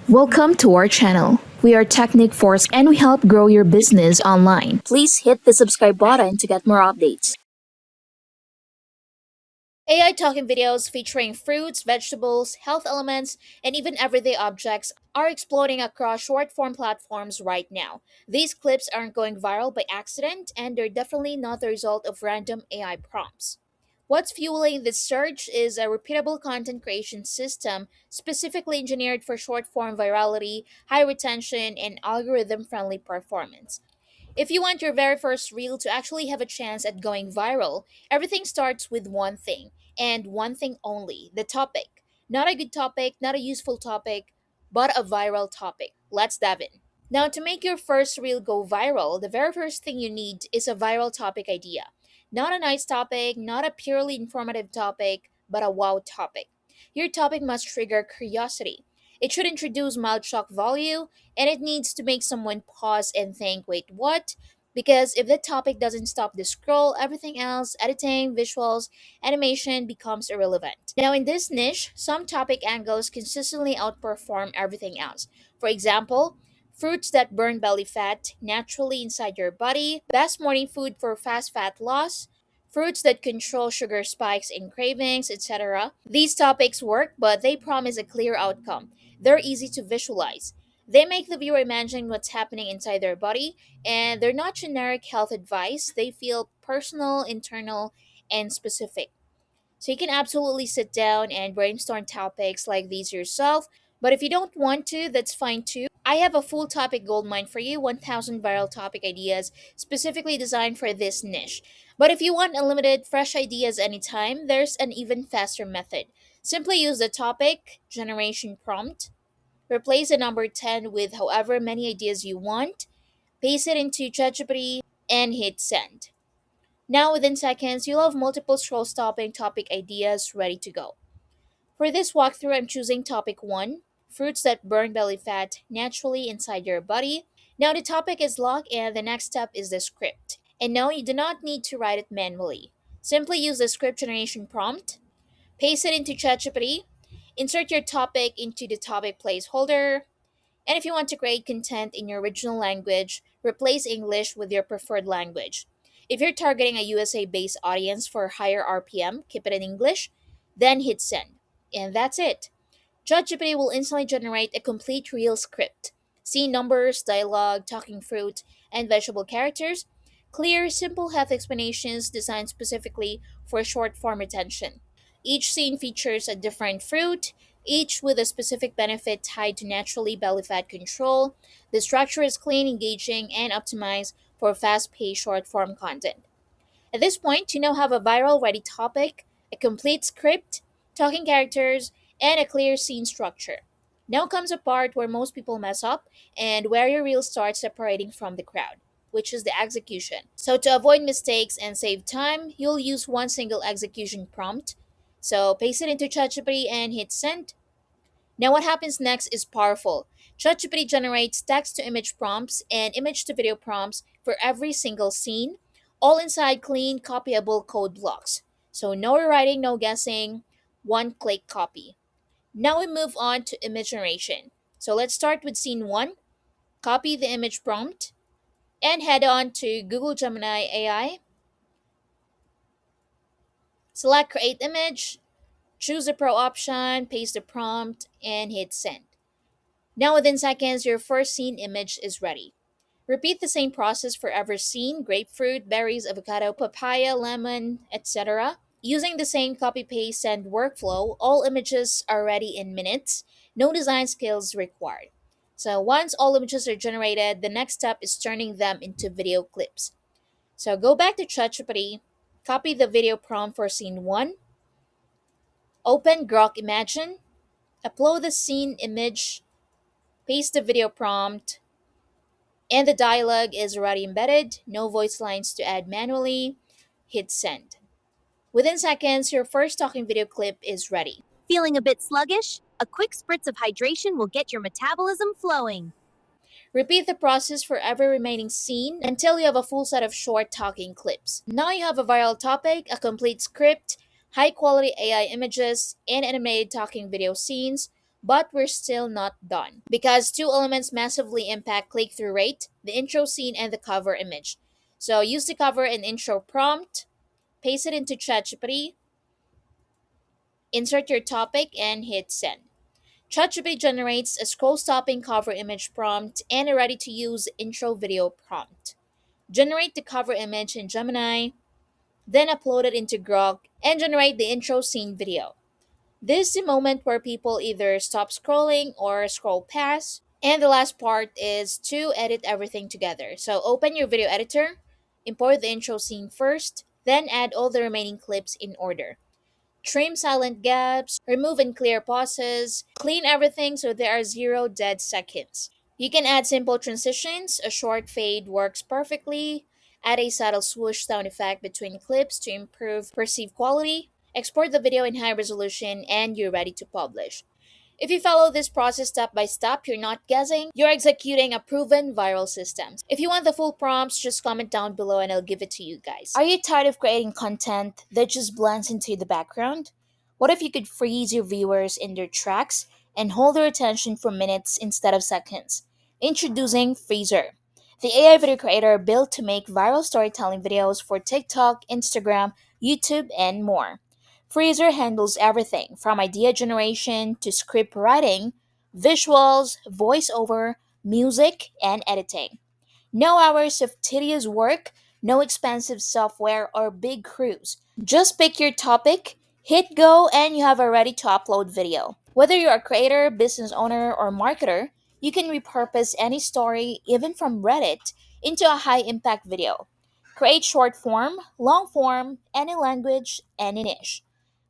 Welcome to our channel. We are Technic Force and we help grow your business online. Please hit the subscribe button to get more updates. AI talking videos featuring fruits, vegetables, health elements, and even everyday objects are exploding across short form platforms right now. These clips aren't going viral by accident, and they're definitely not the result of random AI prompts. What's fueling this surge is a repeatable content creation system specifically engineered for short form virality, high retention, and algorithm friendly performance. If you want your very first reel to actually have a chance at going viral, everything starts with one thing, and one thing only: the topic. Not a good topic, not a useful topic, but a viral topic. Let's dive in. Now, to make your first reel go viral, the very first thing you need is a viral topic idea. Not a nice topic, not a purely informative topic, but a wow topic. Your topic must trigger curiosity. It should introduce mild shock value, and it needs to make someone pause and think, wait, what? Because if the topic doesn't stop the scroll, everything else, editing, visuals, animation, becomes irrelevant. Now, in this niche, some topic angles consistently outperform everything else. For example, fruits that burn belly fat naturally inside your body, best morning food for fast fat loss, fruits that control sugar spikes and cravings, etc. These topics work, but they promise a clear outcome. They're easy to visualize. They make the viewer imagine what's happening inside their body, and they're not generic health advice. They feel personal, internal, and specific. So you can absolutely sit down and brainstorm topics like these yourself. But if you don't want to, that's fine too. I have a full topic goldmine for you: 1,000 viral topic ideas specifically designed for this niche. But if you want unlimited, fresh ideas anytime, there's an even faster method. Simply use the topic generation prompt, replace the number 10 with however many ideas you want, paste it into ChatGPT, and hit send. Now, within seconds, you'll have multiple scroll stopping topic ideas ready to go. For this walkthrough, I'm choosing topic 1: fruits that burn belly fat naturally inside your body. Now, the topic is locked, and the next step is the script. And no, you do not need to write it manually. Simply use the script generation prompt, paste it into ChatGPT, insert your topic into the topic placeholder, and if you want to create content in your original language, replace English with your preferred language. If you're targeting a USA based audience for higher RPM, keep it in English, then hit send. And that's it. ChatGPT will instantly generate a complete reel script. See numbers, dialogue, talking fruit, and vegetable characters. Clear, simple health explanations designed specifically for short form retention. Each scene features a different fruit, each with a specific benefit tied to naturally belly fat control. The structure is clean, engaging, and optimized for fast paced short form content. At this point, you now have a viral ready topic, a complete script, talking characters, and a clear scene structure. Now comes a part where most people mess up and where your reel starts separating from the crowd, which is the execution. So, to avoid mistakes and save time, you'll use one single execution prompt. So, paste it into ChatGPT and hit send. Now, what happens next is powerful. ChatGPT generates text to image prompts and image to video prompts for every single scene, all inside clean, copyable code blocks. So, no rewriting, no guessing, one click copy. Now, we move on to image generation. So, let's start with scene 1. Copy the image prompt and head on to Google Gemini AI. Select Create Image, choose the Pro option, paste the prompt, and hit Send. Now, within seconds, your first scene image is ready. Repeat the same process for every scene: grapefruit, berries, avocado, papaya, lemon, etc. Using the same copy paste send workflow, all images are ready in minutes, no design skills required. So, once all images are generated, the next step is turning them into video clips. So, go back to ChatGPT, copy the video prompt for scene 1, open Grok Imagine, upload the scene image, paste the video prompt, and the dialogue is already embedded, no voice lines to add manually. Hit send. Within seconds, your first talking video clip is ready. Feeling a bit sluggish? A quick spritz of hydration will get your metabolism flowing. Repeat the process for every remaining scene until you have a full set of short talking clips. Now you have a viral topic, a complete script, high quality AI images, and animated talking video scenes, But we're still not done because two elements massively impact click through rate: the intro scene and the cover image. So use the cover and intro prompt, paste it into ChatGPT, insert your topic, and hit send. ChatGPT generates a scroll stopping cover image prompt and a ready to use intro video prompt. Generate the cover image in Gemini, then upload it into Grok and generate the intro scene video. This is the moment where people either stop scrolling or scroll past. And the last part is to edit everything together. So open your video editor, import the intro scene first, then add all the remaining clips in order. Trim silent gaps, remove and clear pauses, clean everything so there are zero dead seconds. You can add simple transitions, a short fade works perfectly, add a subtle swoosh sound effect between clips to improve perceived quality, export the video in high resolution, and you're ready to publish. If you follow this process step by step, you're not guessing, you're executing a proven viral system. If you want the full prompts, just comment down below and I'll give it to you guys. Are you tired of creating content that just blends into the background? What if you could freeze your viewers in their tracks and hold their attention for minutes instead of seconds? Introducing Frazer, the AI video creator built to make viral storytelling videos for TikTok, Instagram, YouTube, and more. Fraser handles everything from idea generation to script writing, visuals, voiceover, music, and editing. No hours of tedious work, no expensive software or big crews. Just pick your topic, hit go, and you have a ready to upload video. Whether you're a creator, business owner, or marketer, you can repurpose any story, even from Reddit, into a high impact video. Create short form, long form, any language, any niche.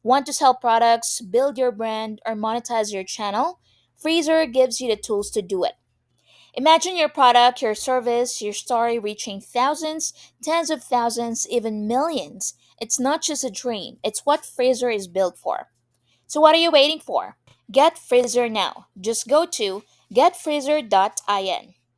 Want to sell products, build your brand, or monetize your channel? Freezer gives you the tools to do it. Imagine your product, your service, your story reaching thousands, tens of thousands, even millions. It's not just a dream, it's what Fraser is built for. So, what are you waiting for? Get Fraser now. Just go to getfraser.in.